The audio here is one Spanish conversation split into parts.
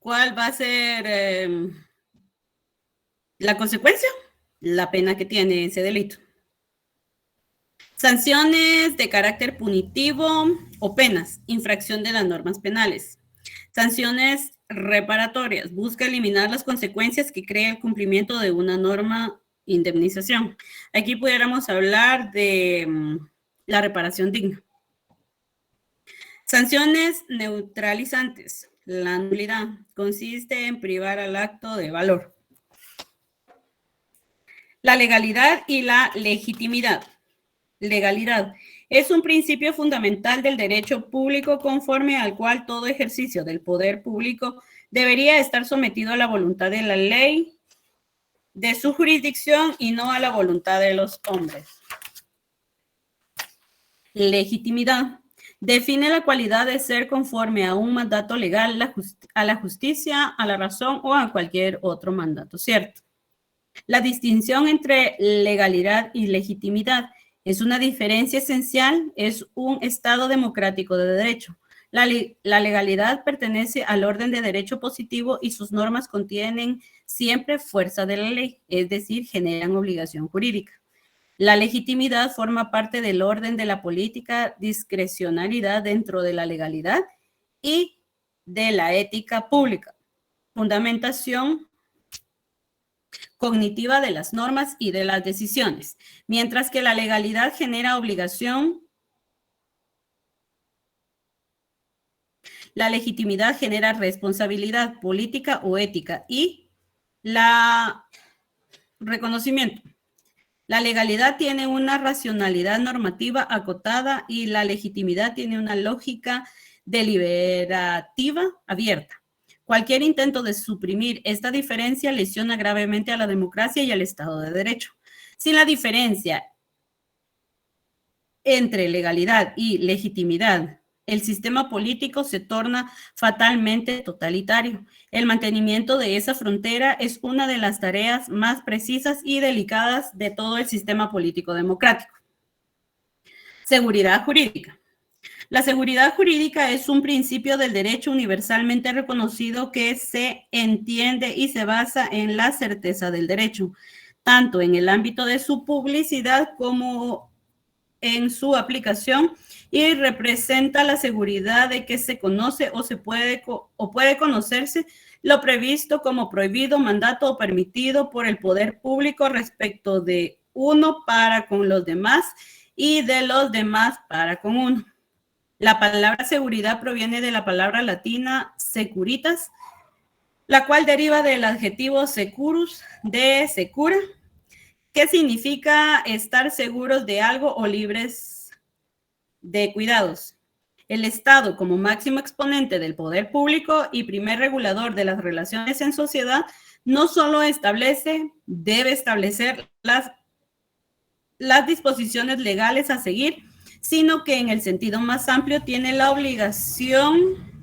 ¿Cuál va a ser la consecuencia? La pena que tiene ese delito. Sanciones de carácter punitivo o penas, infracción de las normas penales. Sanciones reparatorias, busca eliminar las consecuencias que crea el cumplimiento de una norma, indemnización. Aquí pudiéramos hablar de la reparación digna. Sanciones neutralizantes. La nulidad consiste en privar al acto de valor. La legalidad y la legitimidad. Legalidad es un principio fundamental del derecho público conforme al cual todo ejercicio del poder público debería estar sometido a la voluntad de la ley de su jurisdicción y no a la voluntad de los hombres. Legitimidad define la cualidad de ser conforme a un mandato legal, a la justicia, a la razón o a cualquier otro mandato, ¿cierto? La distinción entre legalidad y legitimidad es una diferencia esencial, es un Estado democrático de derecho. La legalidad pertenece al orden de derecho positivo y sus normas contienen siempre fuerza de la ley, es decir, generan obligación jurídica. La legitimidad forma parte del orden de la política, discrecionalidad dentro de la legalidad y de la ética pública. Fundamentación cognitiva de las normas y de las decisiones, mientras que la legalidad genera obligación, la legitimidad genera responsabilidad política o ética y la reconocimiento. La legalidad tiene una racionalidad normativa acotada y la legitimidad tiene una lógica deliberativa abierta. Cualquier intento de suprimir esta diferencia lesiona gravemente a la democracia y al Estado de Derecho. Sin la diferencia entre legalidad y legitimidad, el sistema político se torna fatalmente totalitario. El mantenimiento de esa frontera es una de las tareas más precisas y delicadas de todo el sistema político democrático. Seguridad jurídica. La seguridad jurídica es un principio del derecho universalmente reconocido que se entiende y se basa en la certeza del derecho, tanto en el ámbito de su publicidad como en su aplicación, y representa la seguridad de que se conoce o puede conocerse lo previsto como prohibido, mandato o permitido por el poder público respecto de uno para con los demás y de los demás para con uno. La palabra seguridad proviene de la palabra latina securitas, la cual deriva del adjetivo securus, de secura, que significa estar seguros de algo o libres de cuidados. El Estado, como máximo exponente del poder público y primer regulador de las relaciones en sociedad, no solo debe establecer las disposiciones legales a seguir, sino que en el sentido más amplio tiene la obligación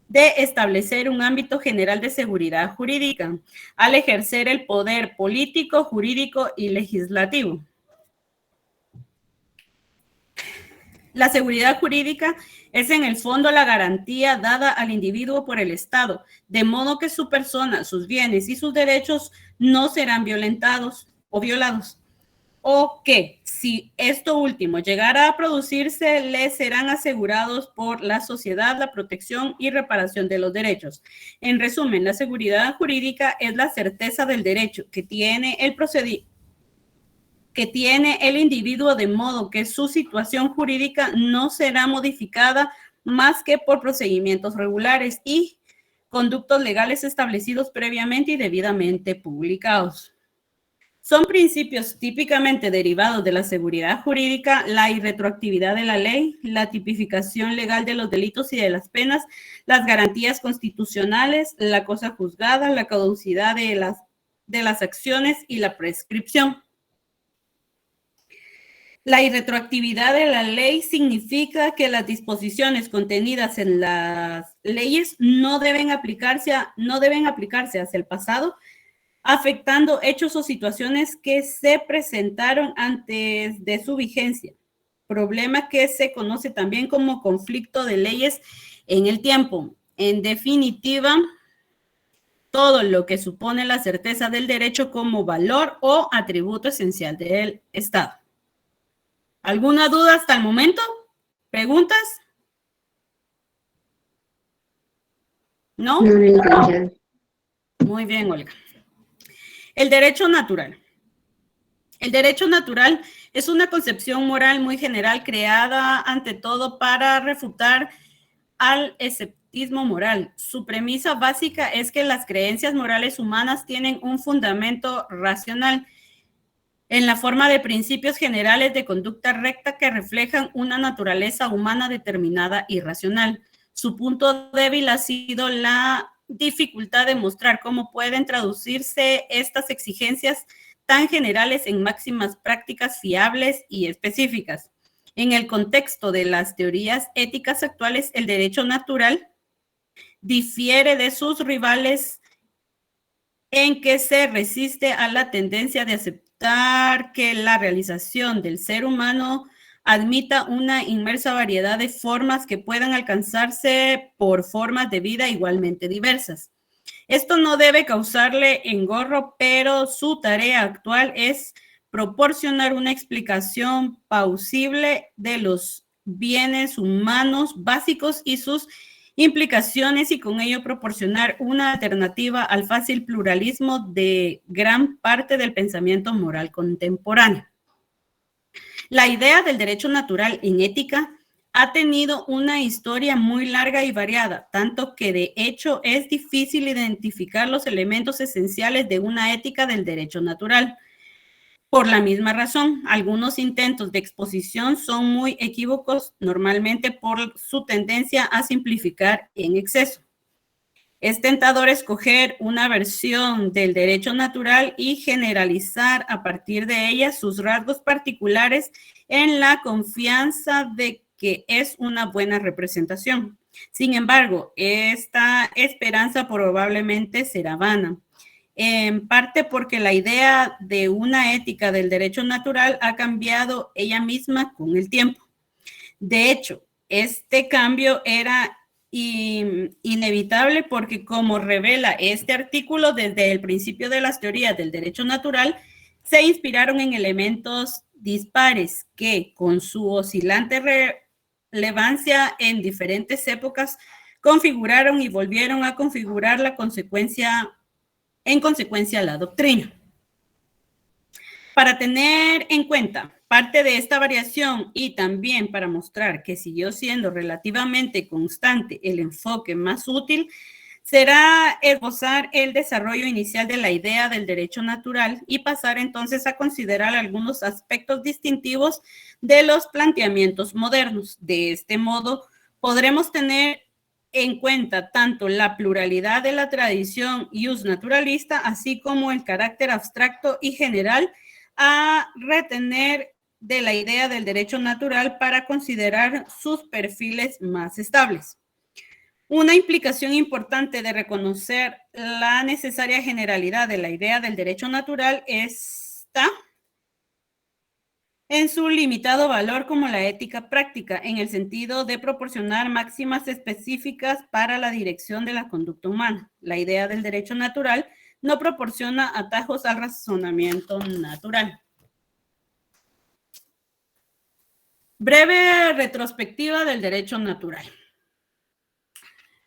de establecer un ámbito general de seguridad jurídica al ejercer el poder político, jurídico y legislativo. La seguridad jurídica es en el fondo la garantía dada al individuo por el Estado, de modo que su persona, sus bienes y sus derechos no serán violentados o violados, o que, si esto último llegara a producirse, le serán asegurados por la sociedad la protección y reparación de los derechos. En resumen, la seguridad jurídica es la certeza del derecho que tiene el individuo, de modo que su situación jurídica no será modificada más que por procedimientos regulares y conductos legales establecidos previamente y debidamente publicados. Son principios típicamente derivados de la seguridad jurídica, la irretroactividad de la ley, la tipificación legal de los delitos y de las penas, las garantías constitucionales, la cosa juzgada, la caducidad de las acciones y la prescripción. La irretroactividad de la ley significa que las disposiciones contenidas en las leyes no deben aplicarse hacia el pasado, afectando hechos o situaciones que se presentaron antes de su vigencia, problema que se conoce también como conflicto de leyes en el tiempo. En definitiva, todo lo que supone la certeza del derecho como valor o atributo esencial del Estado. ¿Alguna duda hasta el momento? ¿Preguntas? ¿No? No, licenciada. Muy bien, Olga. El derecho natural. El derecho natural es una concepción moral muy general creada ante todo para refutar al escepticismo moral. Su premisa básica es que las creencias morales humanas tienen un fundamento racional en la forma de principios generales de conducta recta que reflejan una naturaleza humana determinada y racional. Su punto débil ha sido la dificultad de mostrar cómo pueden traducirse estas exigencias tan generales en máximas prácticas fiables y específicas. En el contexto de las teorías éticas actuales, el derecho natural difiere de sus rivales en que se resiste a la tendencia de aceptar que la realización del ser humano admita una inmensa variedad de formas que puedan alcanzarse por formas de vida igualmente diversas. Esto no debe causarle engorro, pero su tarea actual es proporcionar una explicación plausible de los bienes humanos básicos y sus implicaciones y con ello proporcionar una alternativa al fácil pluralismo de gran parte del pensamiento moral contemporáneo. La idea del derecho natural en ética ha tenido una historia muy larga y variada, tanto que de hecho es difícil identificar los elementos esenciales de una ética del derecho natural. Por la misma razón, algunos intentos de exposición son muy equívocos, normalmente por su tendencia a simplificar en exceso. Es tentador escoger una versión del derecho natural y generalizar a partir de ella sus rasgos particulares en la confianza de que es una buena representación. Sin embargo, esta esperanza probablemente será vana, en parte porque la idea de una ética del derecho natural ha cambiado ella misma con el tiempo. De hecho, este cambio era inevitable porque, como revela este artículo, desde el principio de las teorías del derecho natural se inspiraron en elementos dispares que, con su oscilante relevancia en diferentes épocas, configuraron y volvieron a configurar en consecuencia la doctrina. Para tener en cuenta parte de esta variación y también para mostrar que siguió siendo relativamente constante el enfoque más útil, será esbozar el desarrollo inicial de la idea del derecho natural y pasar entonces a considerar algunos aspectos distintivos de los planteamientos modernos. De este modo, podremos tener en cuenta tanto la pluralidad de la tradición ius naturalista, así como el carácter abstracto y general a retener de la idea del derecho natural para considerar sus perfiles más estables. Una implicación importante de reconocer la necesaria generalidad de la idea del derecho natural está en su limitado valor como la ética práctica, en el sentido de proporcionar máximas específicas para la dirección de la conducta humana. La idea del derecho natural no proporciona atajos al razonamiento natural. Breve retrospectiva del derecho natural.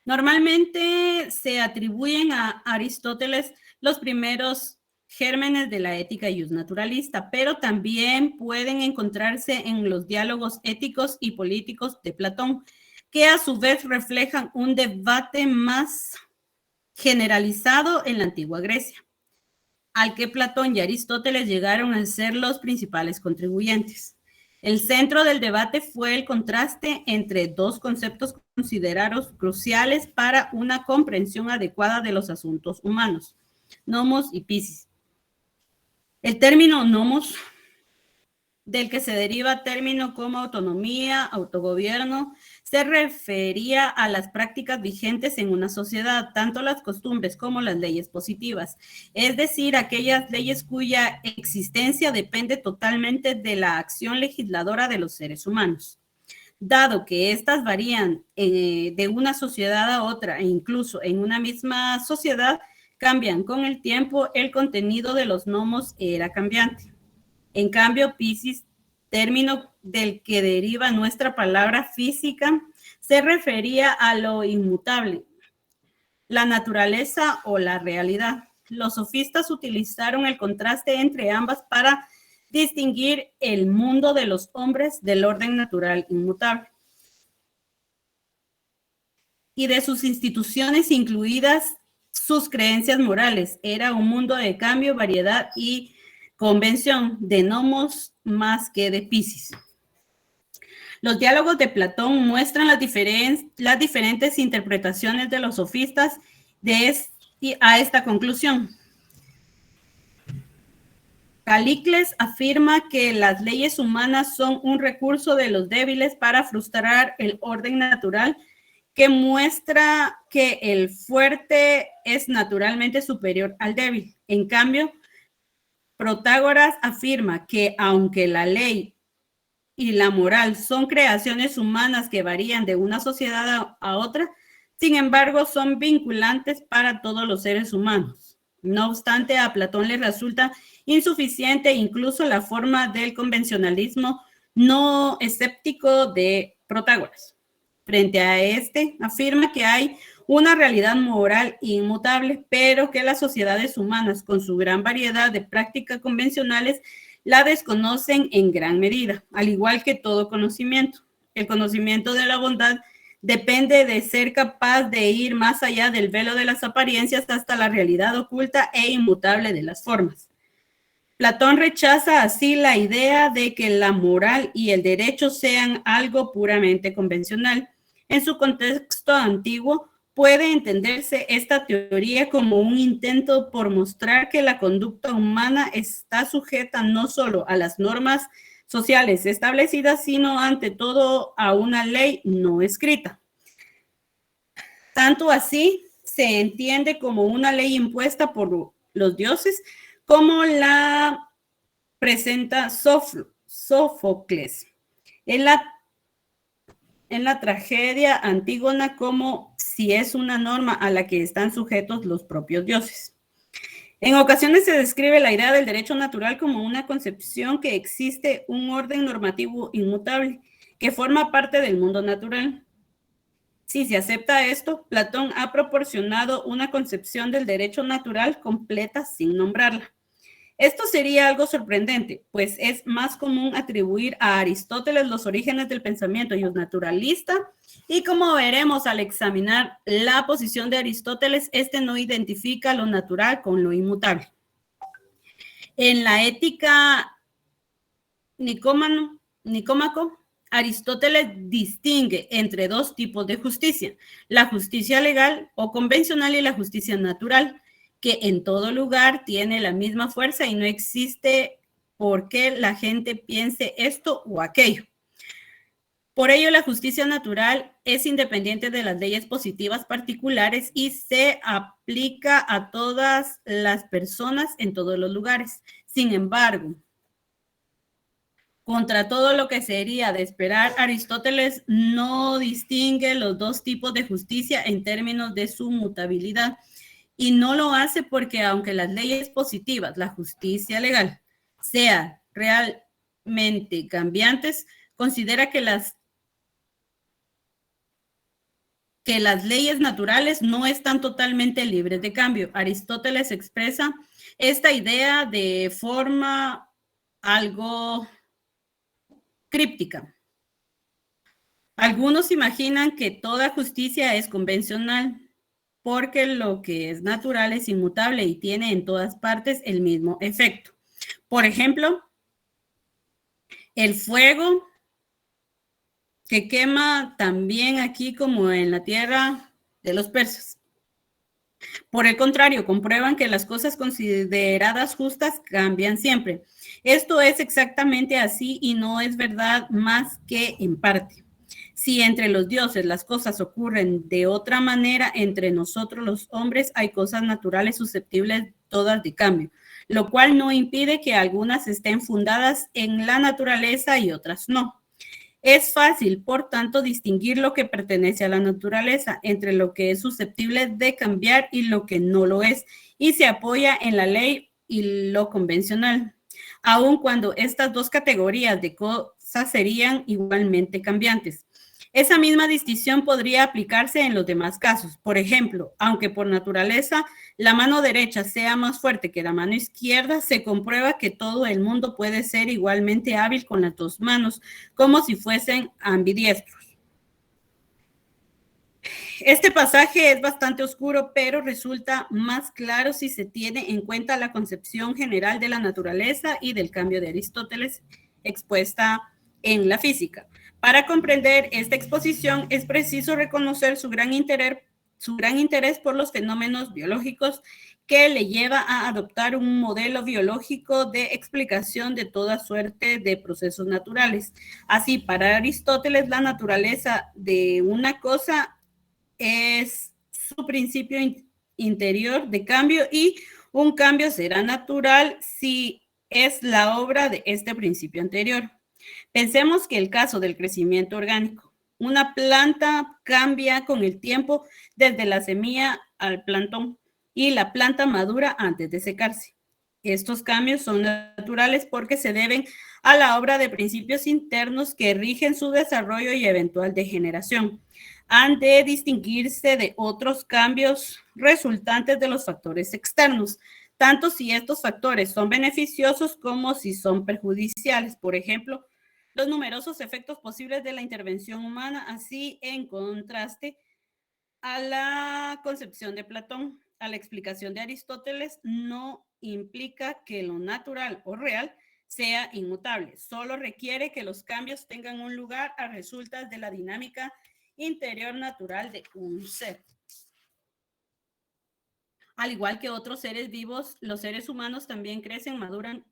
Normalmente se atribuyen a Aristóteles los primeros gérmenes de la ética ius naturalista, pero también pueden encontrarse en los diálogos éticos y políticos de Platón, que a su vez reflejan un debate más generalizado en la antigua Grecia, al que Platón y Aristóteles llegaron a ser los principales contribuyentes. El centro del debate fue el contraste entre dos conceptos considerados cruciales para una comprensión adecuada de los asuntos humanos, nomos y physis. El término nomos, del que se deriva término como autonomía, autogobierno, se refería a las prácticas vigentes en una sociedad, tanto las costumbres como las leyes positivas, es decir, aquellas leyes cuya existencia depende totalmente de la acción legisladora de los seres humanos. Dado que éstas varían de una sociedad a otra e incluso en una misma sociedad, cambian con el tiempo, el contenido de los gnomos era cambiante. En cambio, Piscis, término del que deriva nuestra palabra física, se refería a lo inmutable, la naturaleza o la realidad. Los sofistas utilizaron el contraste entre ambas para distinguir el mundo de los hombres del orden natural inmutable y de sus instituciones, incluidas sus creencias morales. Era un mundo de cambio, variedad y convención, de gnomos más que de Piscis. Los diálogos de Platón muestran las diferentes interpretaciones de los sofistas a esta conclusión. Calicles afirma que las leyes humanas son un recurso de los débiles para frustrar el orden natural, que muestra que el fuerte es naturalmente superior al débil. En cambio, Protágoras afirma que aunque la ley y la moral son creaciones humanas que varían de una sociedad a otra, sin embargo, son vinculantes para todos los seres humanos. No obstante, a Platón le resulta insuficiente incluso la forma del convencionalismo no escéptico de Protágoras. Frente a este, afirma que hay una realidad moral inmutable, pero que las sociedades humanas, con su gran variedad de prácticas convencionales, la desconocen en gran medida, al igual que todo conocimiento. El conocimiento de la bondad depende de ser capaz de ir más allá del velo de las apariencias hasta la realidad oculta e inmutable de las formas. Platón rechaza así la idea de que la moral y el derecho sean algo puramente convencional. En su contexto antiguo, puede entenderse esta teoría como un intento por mostrar que la conducta humana está sujeta no solo a las normas sociales establecidas, sino ante todo a una ley no escrita. Tanto así se entiende como una ley impuesta por los dioses, como la presenta Sófocles en la tragedia Antígona, como si es una norma a la que están sujetos los propios dioses. En ocasiones se describe la idea del derecho natural como una concepción que existe un orden normativo inmutable que forma parte del mundo natural. Si se acepta esto, Platón ha proporcionado una concepción del derecho natural completa sin nombrarla. Esto sería algo sorprendente, pues es más común atribuir a Aristóteles los orígenes del pensamiento naturalista, y como veremos al examinar la posición de Aristóteles, este no identifica lo natural con lo inmutable. En la Ética Nicómaco, Aristóteles distingue entre dos tipos de justicia: la justicia legal o convencional y la justicia natural, que en todo lugar tiene la misma fuerza y no existe por qué la gente piense esto o aquello. Por ello, la justicia natural es independiente de las leyes positivas particulares y se aplica a todas las personas en todos los lugares. Sin embargo, contra todo lo que sería de esperar, Aristóteles no distingue los dos tipos de justicia en términos de su mutabilidad. Y no lo hace porque aunque las leyes positivas, la justicia legal, sean realmente cambiantes, considera que las leyes naturales no están totalmente libres de cambio. Aristóteles expresa esta idea de forma algo críptica. Algunos imaginan que toda justicia es convencional, porque lo que es natural es inmutable y tiene en todas partes el mismo efecto. Por ejemplo, el fuego que quema también aquí como en la tierra de los persas. Por el contrario, comprueban que las cosas consideradas justas cambian siempre. Esto es exactamente así y no es verdad más que en parte. Si entre los dioses las cosas ocurren de otra manera, entre nosotros los hombres hay cosas naturales susceptibles todas de cambio, lo cual no impide que algunas estén fundadas en la naturaleza y otras no. Es fácil, por tanto, distinguir lo que pertenece a la naturaleza entre lo que es susceptible de cambiar y lo que no lo es, y se apoya en la ley y lo convencional, aun cuando estas dos categorías de cosas serían igualmente cambiantes. Esa misma distinción podría aplicarse en los demás casos. Por ejemplo, aunque por naturaleza la mano derecha sea más fuerte que la mano izquierda, se comprueba que todo el mundo puede ser igualmente hábil con las dos manos, como si fuesen ambidiestros. Este pasaje es bastante oscuro, pero resulta más claro si se tiene en cuenta la concepción general de la naturaleza y del cambio de Aristóteles expuesta en la física. Para comprender esta exposición es preciso reconocer su gran interés por los fenómenos biológicos que le lleva a adoptar un modelo biológico de explicación de toda suerte de procesos naturales. Así, para Aristóteles, la naturaleza de una cosa es su principio interior de cambio y un cambio será natural si es la obra de este principio anterior. Pensemos que el caso del crecimiento orgánico. Una planta cambia con el tiempo desde la semilla al plantón y la planta madura antes de secarse. Estos cambios son naturales porque se deben a la obra de principios internos que rigen su desarrollo y eventual degeneración. Han de distinguirse de otros cambios resultantes de los factores externos, tanto si estos factores son beneficiosos como si son perjudiciales. Por ejemplo, los numerosos efectos posibles de la intervención humana, así en contraste a la concepción de Platón, a la explicación de Aristóteles, no implica que lo natural o real sea inmutable, solo requiere que los cambios tengan un lugar a resultas de la dinámica interior natural de un ser. Al igual que otros seres vivos, los seres humanos también crecen, maduran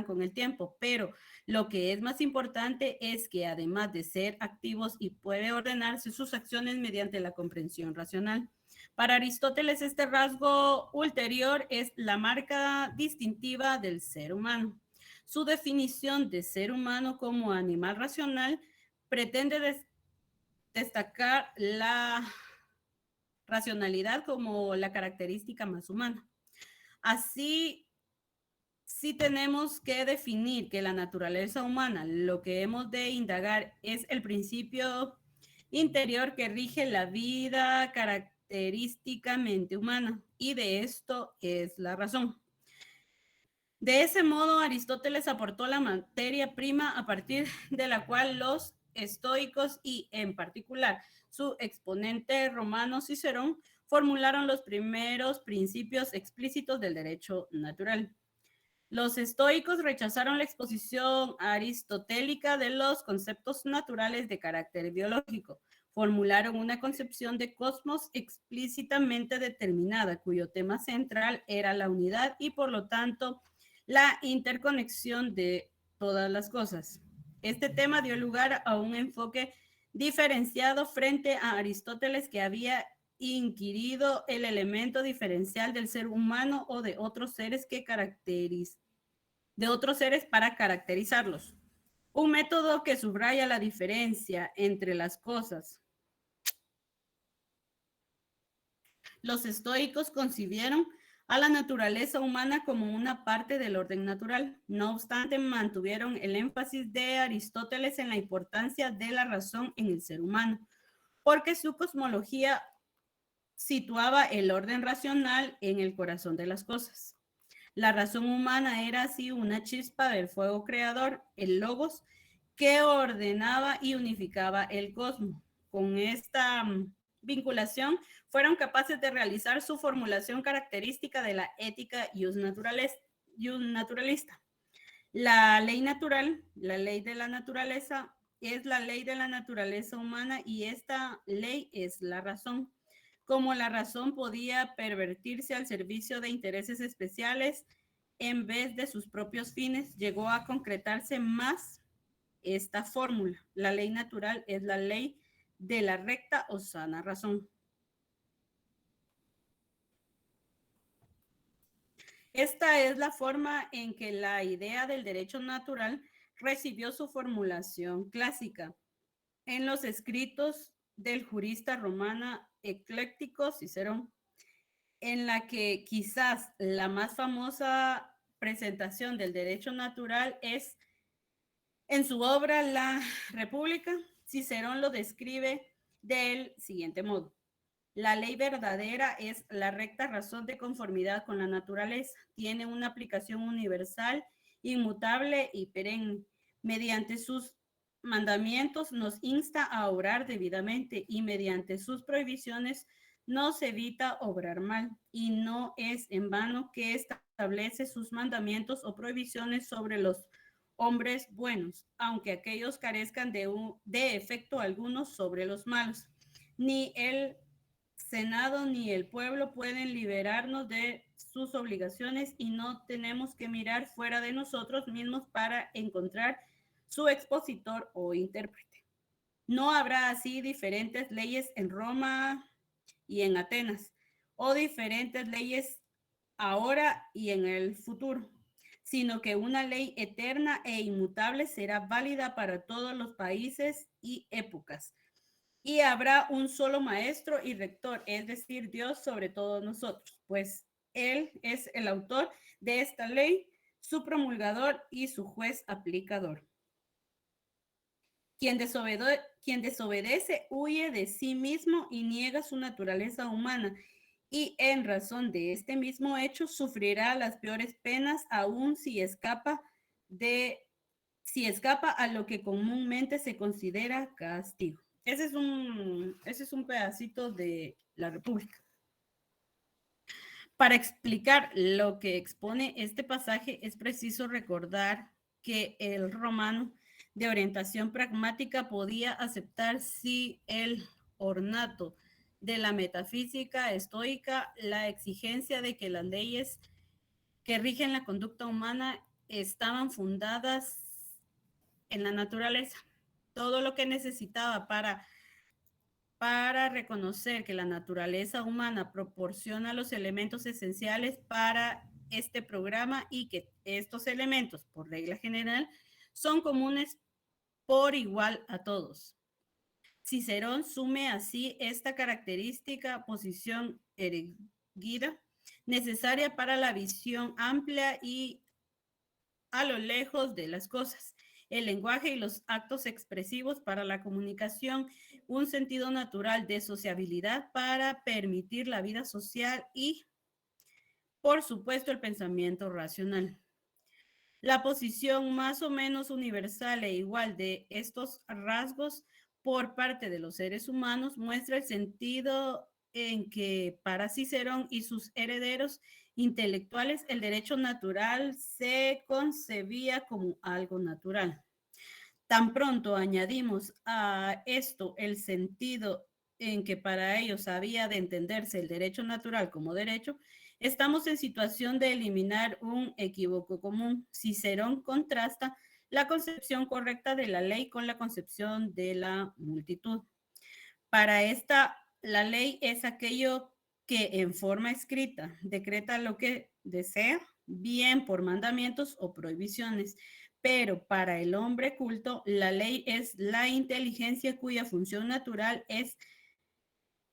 con el tiempo, pero lo que es más importante es que además de ser activos y puede ordenarse sus acciones mediante la comprensión racional. Para Aristóteles, este rasgo ulterior es la marca distintiva del ser humano. Su definición de ser humano como animal racional pretende destacar la racionalidad como la característica más humana. Así, sí tenemos que definir que la naturaleza humana, lo que hemos de indagar es el principio interior que rige la vida característicamente humana, y de esto es la razón. De ese modo, Aristóteles aportó la materia prima a partir de la cual los estoicos y, en particular, su exponente romano Cicerón formularon los primeros principios explícitos del derecho natural. Los estoicos rechazaron la exposición aristotélica de los conceptos naturales de carácter biológico. Formularon una concepción de cosmos explícitamente determinada, cuyo tema central era la unidad y, por lo tanto, la interconexión de todas las cosas. Este tema dio lugar a un enfoque diferenciado frente a Aristóteles, que había inquirido el elemento diferencial del ser humano o de otros seres para caracterizarlos. Un método que subraya la diferencia entre las cosas. Los estoicos concibieron a la naturaleza humana como una parte del orden natural. No obstante, mantuvieron el énfasis de Aristóteles en la importancia de la razón en el ser humano, porque su cosmología situaba el orden racional en el corazón de las cosas. La razón humana era así una chispa del fuego creador, el logos, que ordenaba y unificaba el cosmos. Con esta vinculación, fueron capaces de realizar su formulación característica de la ética naturalista. La ley natural, la ley de la naturaleza, es la ley de la naturaleza humana, y esta ley es la razón. Como la razón podía pervertirse al servicio de intereses especiales en vez de sus propios fines, llegó a concretarse más esta fórmula. La ley natural es la ley de la recta o sana razón. Esta es la forma en que la idea del derecho natural recibió su formulación clásica en los escritos del jurista romano ecléctico Cicerón, en la que quizás la más famosa presentación del derecho natural es en su obra La República. Cicerón lo describe del siguiente modo: la ley verdadera es la recta razón de conformidad con la naturaleza. Tiene una aplicación universal, inmutable y perenne. Mediante sus mandamientos nos insta a obrar debidamente y mediante sus prohibiciones nos evita obrar mal. Y no es en vano que establece sus mandamientos o prohibiciones sobre los hombres buenos, aunque aquellos carezcan de efecto alguno sobre los malos. Ni el Senado ni el pueblo pueden liberarnos de sus obligaciones y no tenemos que mirar fuera de nosotros mismos para encontrar su expositor o intérprete. No habrá así diferentes leyes en Roma y en Atenas, o diferentes leyes ahora y en el futuro, sino que una ley eterna e inmutable será válida para todos los países y épocas. Y habrá un solo maestro y rector, es decir, Dios sobre todos nosotros, pues Él es el autor de esta ley, su promulgador y su juez aplicador. Quien desobedece huye de sí mismo y niega su naturaleza humana, y en razón de este mismo hecho sufrirá las peores penas, aun si escapa a lo que comúnmente se considera castigo. Ese es un pedacito de la República. Para explicar lo que expone este pasaje es preciso recordar que el romano de orientación pragmática podía aceptar si el ornato de la metafísica estoica, la exigencia de que las leyes que rigen la conducta humana estaban fundadas en la naturaleza. Todo lo que necesitaba para reconocer que la naturaleza humana proporciona los elementos esenciales para este programa y que estos elementos, por regla general, son comunes por igual a todos. Cicerón sume así esta característica posición erguida necesaria para la visión amplia y a lo lejos de las cosas, el lenguaje y los actos expresivos para la comunicación, un sentido natural de sociabilidad para permitir la vida social y, por supuesto, el pensamiento racional. La posición más o menos universal e igual de estos rasgos por parte de los seres humanos muestra el sentido en que para Cicerón y sus herederos intelectuales el derecho natural se concebía como algo natural. Tan pronto añadimos a esto el sentido en que para ellos había de entenderse el derecho natural como derecho, estamos en situación de eliminar un equívoco común. Cicerón contrasta la concepción correcta de la ley con la concepción de la multitud. Para esta, la ley es aquello que en forma escrita decreta lo que desea, bien por mandamientos o prohibiciones. Pero para el hombre culto, la ley es la inteligencia cuya función natural es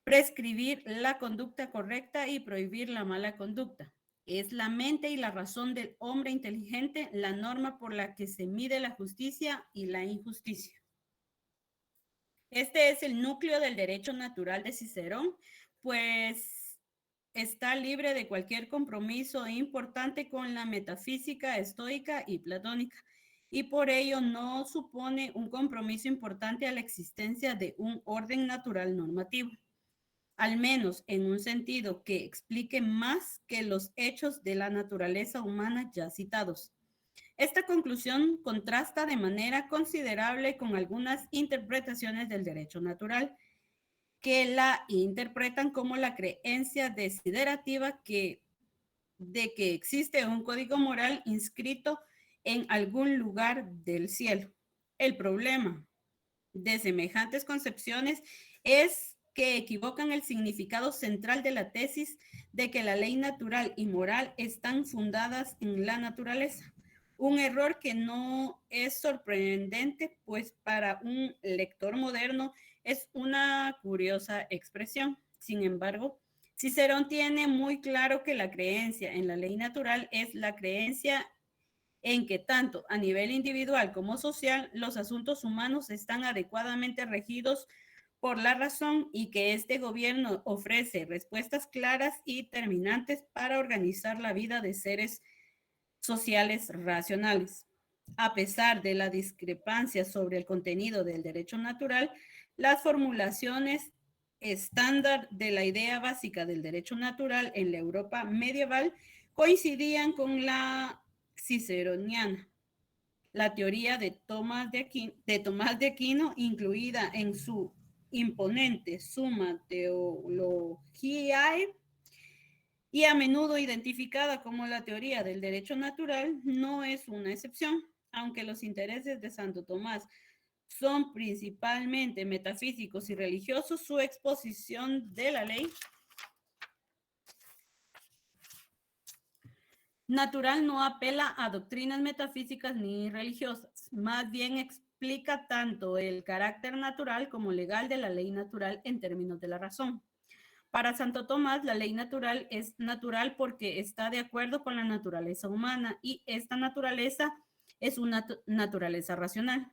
prescribir la conducta correcta y prohibir la mala conducta. Es la mente y la razón del hombre inteligente la norma por la que se mide la justicia y la injusticia. Este es el núcleo del derecho natural de Cicerón, pues está libre de cualquier compromiso importante con la metafísica estoica y platónica, y por ello no supone un compromiso importante a la existencia de un orden natural normativo, al menos en un sentido que explique más que los hechos de la naturaleza humana ya citados. Esta conclusión contrasta de manera considerable con algunas interpretaciones del derecho natural, que la interpretan como la creencia desiderativa de que existe un código moral inscrito en algún lugar del cielo. El problema de semejantes concepciones es que equivocan el significado central de la tesis de que la ley natural y moral están fundadas en la naturaleza, Un error que no es sorprendente, pues para un lector moderno es una curiosa expresión. Sin embargo, Cicerón tiene muy claro que la creencia en la ley natural es la creencia en que tanto a nivel individual como social los asuntos humanos están adecuadamente regidos por la razón y que este gobierno ofrece respuestas claras y terminantes para organizar la vida de seres sociales racionales. A pesar de la discrepancia sobre el contenido del derecho natural, las formulaciones estándar de la idea básica del derecho natural en la Europa medieval coincidían con la ciceroniana. La teoría de Tomás de Aquino, incluida en su imponente Summa Theologiae, y a menudo identificada como la teoría del derecho natural, no es una excepción, aunque los intereses de Santo Tomás son principalmente metafísicos y religiosos, su exposición de la ley natural no apela a doctrinas metafísicas ni religiosas, más bien explica tanto el carácter natural como legal de la ley natural en términos de la razón. Para Santo Tomás, la ley natural es natural porque está de acuerdo con la naturaleza humana y esta naturaleza es una naturaleza racional.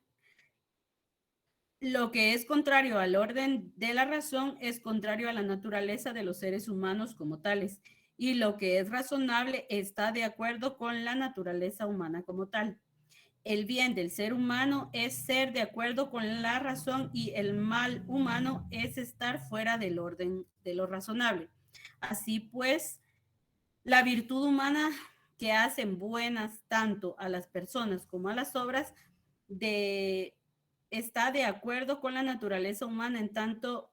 Lo que es contrario al orden de la razón es contrario a la naturaleza de los seres humanos como tales, y lo que es razonable está de acuerdo con la naturaleza humana como tal. El bien del ser humano es ser de acuerdo con la razón y el mal humano es estar fuera del orden de lo razonable. Así pues, la virtud humana que hacen buenas tanto a las personas como a las obras está de acuerdo con la naturaleza humana en tanto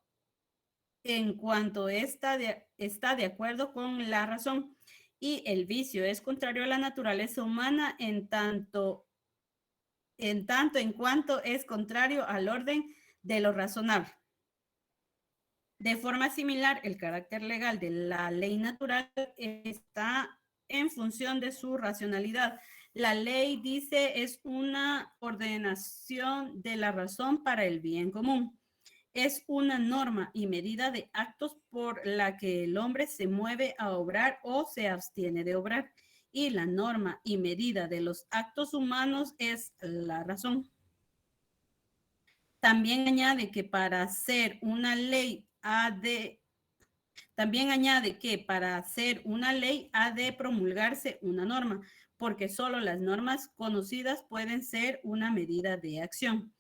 en cuanto está de acuerdo con la razón, y el vicio es contrario a la naturaleza humana en cuanto es contrario al orden de lo razonable. De forma similar, el carácter legal de la ley natural está en función de su racionalidad. La ley, dice, es una ordenación de la razón para el bien común. Es una norma y medida de actos por la que el hombre se mueve a obrar o se abstiene de obrar. Y la norma y medida de los actos humanos es la razón. También añade que para hacer una ley ha de promulgarse una norma, porque solo las normas conocidas pueden ser una medida de acción.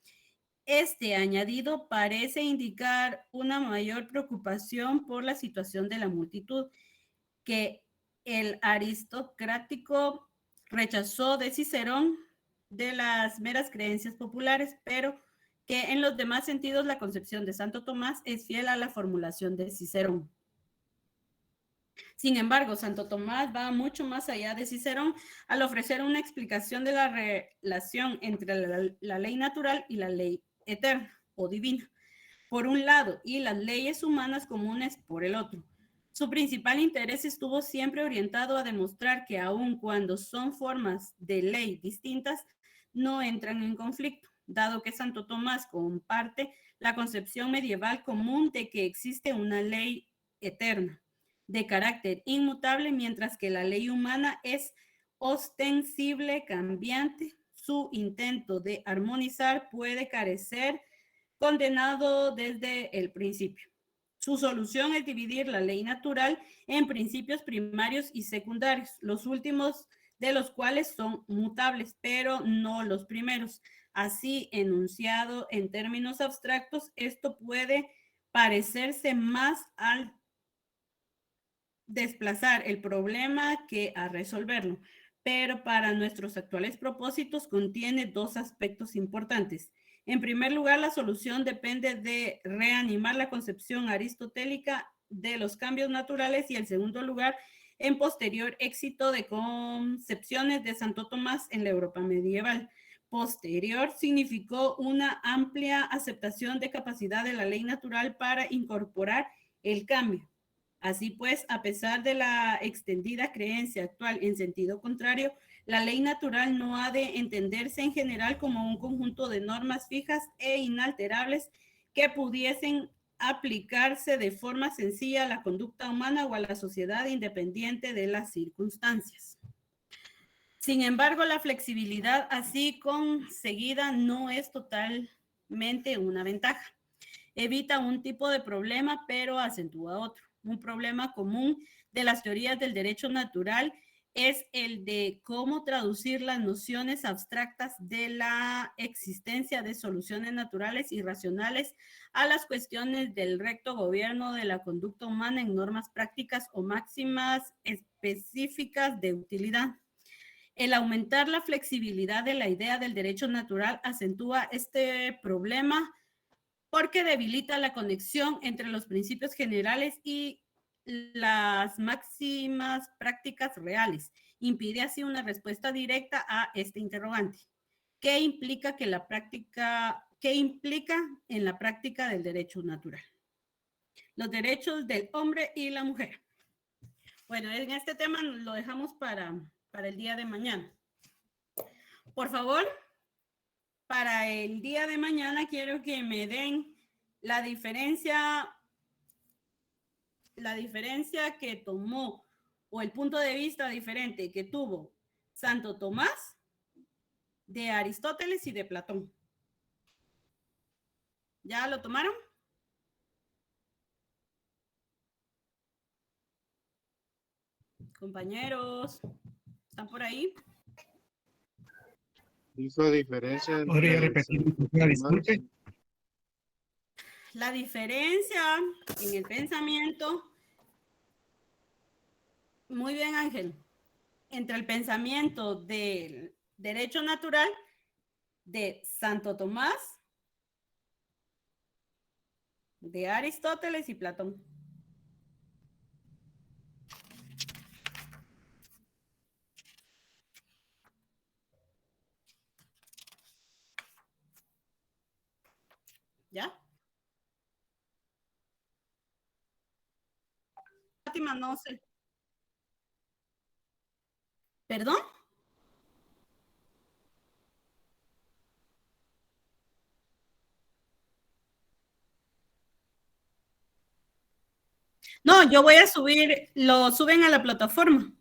Este añadido parece indicar una mayor preocupación por la situación de la multitud, que el aristocrático rechazó de Cicerón de las meras creencias populares, pero que en los demás sentidos la concepción de Santo Tomás es fiel a la formulación de Cicerón. Sin embargo, Santo Tomás va mucho más allá de Cicerón al ofrecer una explicación de la relación entre la ley natural y la ley eterna o divina, por un lado, y las leyes humanas comunes por el otro. Su principal interés estuvo siempre orientado a demostrar que aun cuando son formas de ley distintas, no entran en conflicto, dado que Santo Tomás comparte la concepción medieval común de que existe una ley eterna, de carácter inmutable, mientras que la ley humana es ostensible, cambiante. Su intento de armonizar puede carecer condenado desde el principio. Su solución es dividir la ley natural en principios primarios y secundarios, los últimos de los cuales son mutables, pero no los primeros. Así, enunciado en términos abstractos, esto puede parecerse más al desplazar el problema que a resolverlo, pero para nuestros actuales propósitos contiene dos aspectos importantes. En primer lugar, la solución depende de reanimar la concepción aristotélica de los cambios naturales, y en segundo lugar, en posterior éxito de concepciones de Santo Tomás en la Europa medieval. Posterior significó una amplia aceptación de capacidad de la ley natural para incorporar el cambio. Así pues, a pesar de la extendida creencia actual en sentido contrario, la ley natural no ha de entenderse en general como un conjunto de normas fijas e inalterables que pudiesen aplicarse de forma sencilla a la conducta humana o a la sociedad independiente de las circunstancias. Sin embargo, la flexibilidad así conseguida no es totalmente una ventaja. Evita un tipo de problema, pero acentúa otro. Un problema común de las teorías del derecho natural es el de cómo traducir las nociones abstractas de la existencia de soluciones naturales y racionales a las cuestiones del recto gobierno de la conducta humana en normas prácticas o máximas específicas de utilidad. El aumentar la flexibilidad de la idea del derecho natural acentúa este problema porque debilita la conexión entre los principios generales y las máximas prácticas reales. Impide así una respuesta directa a este interrogante. ¿Qué implica en la práctica del derecho natural? Los derechos del hombre y la mujer. Bueno, en este tema lo dejamos para el día de mañana. Por favor, para el día de mañana quiero que me den la diferencia que tomó o el punto de vista diferente que tuvo Santo Tomás de Aristóteles y de Platón. ¿Ya lo tomaron? Compañeros, ¿están por ahí? Dijo diferencia. ¿Podría repetir? Disculpe. La diferencia en el pensamiento, muy bien Ángel, entre el pensamiento del derecho natural de Santo Tomás, de Aristóteles y Platón. ¿Ya? Fátima, no sé. ¿Perdón? No, yo voy a subir, lo suben a la plataforma.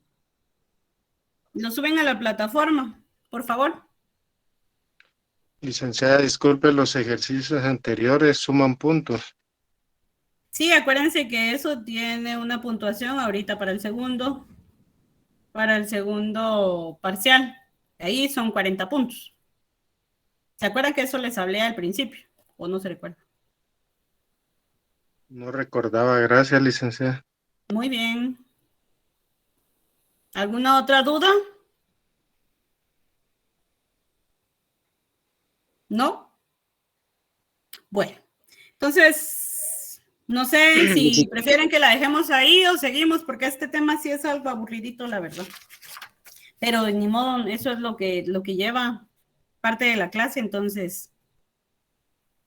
Lo suben a la plataforma, por favor. Licenciada, disculpe, los ejercicios anteriores suman puntos. Sí, acuérdense que eso tiene una puntuación ahorita para el segundo parcial. Ahí son 40 puntos. ¿Se acuerdan que eso les hablé al principio? ¿O no se recuerda? No recordaba, gracias, licenciada. Muy bien. ¿Alguna otra duda? ¿No? Bueno, entonces, no sé si prefieren que la dejemos ahí o seguimos, porque este tema sí es algo aburridito, la verdad. Pero ni modo, eso es lo que lleva parte de la clase, entonces,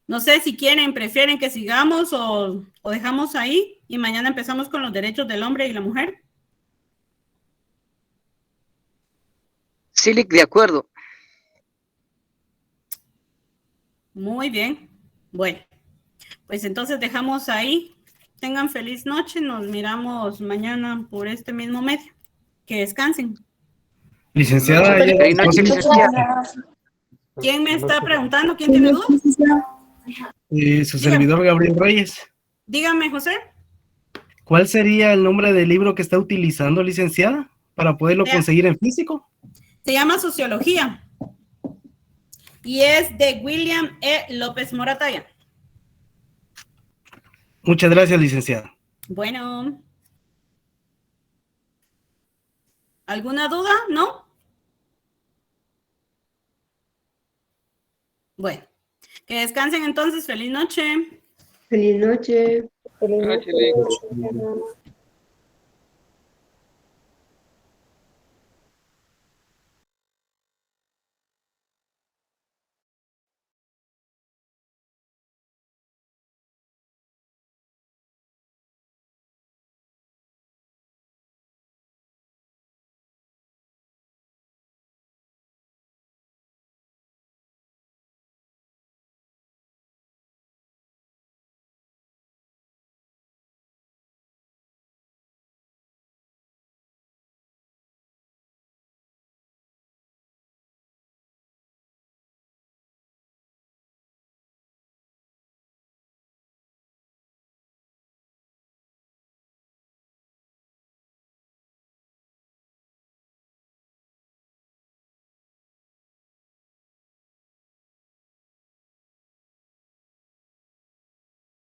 no sé si prefieren que sigamos o dejamos ahí y mañana empezamos con los derechos del hombre y la mujer. Sí, de acuerdo. Muy bien. Bueno, pues entonces dejamos ahí. Tengan feliz noche. Nos miramos mañana por este mismo medio. Que descansen. Licenciada, Feliz noche, licenciada. ¿Quién me está preguntando? ¿Quién tiene dudas? su servidor Gabriel Reyes. Dígame, José. ¿Cuál sería el nombre del libro que está utilizando, licenciada, para poderlo conseguir en físico? Se llama Sociología y es de William E. López Moratalla. Muchas gracias, licenciada. Bueno. ¿Alguna duda? ¿No? Bueno. Que descansen entonces. Feliz noche. Feliz noche. Feliz noche.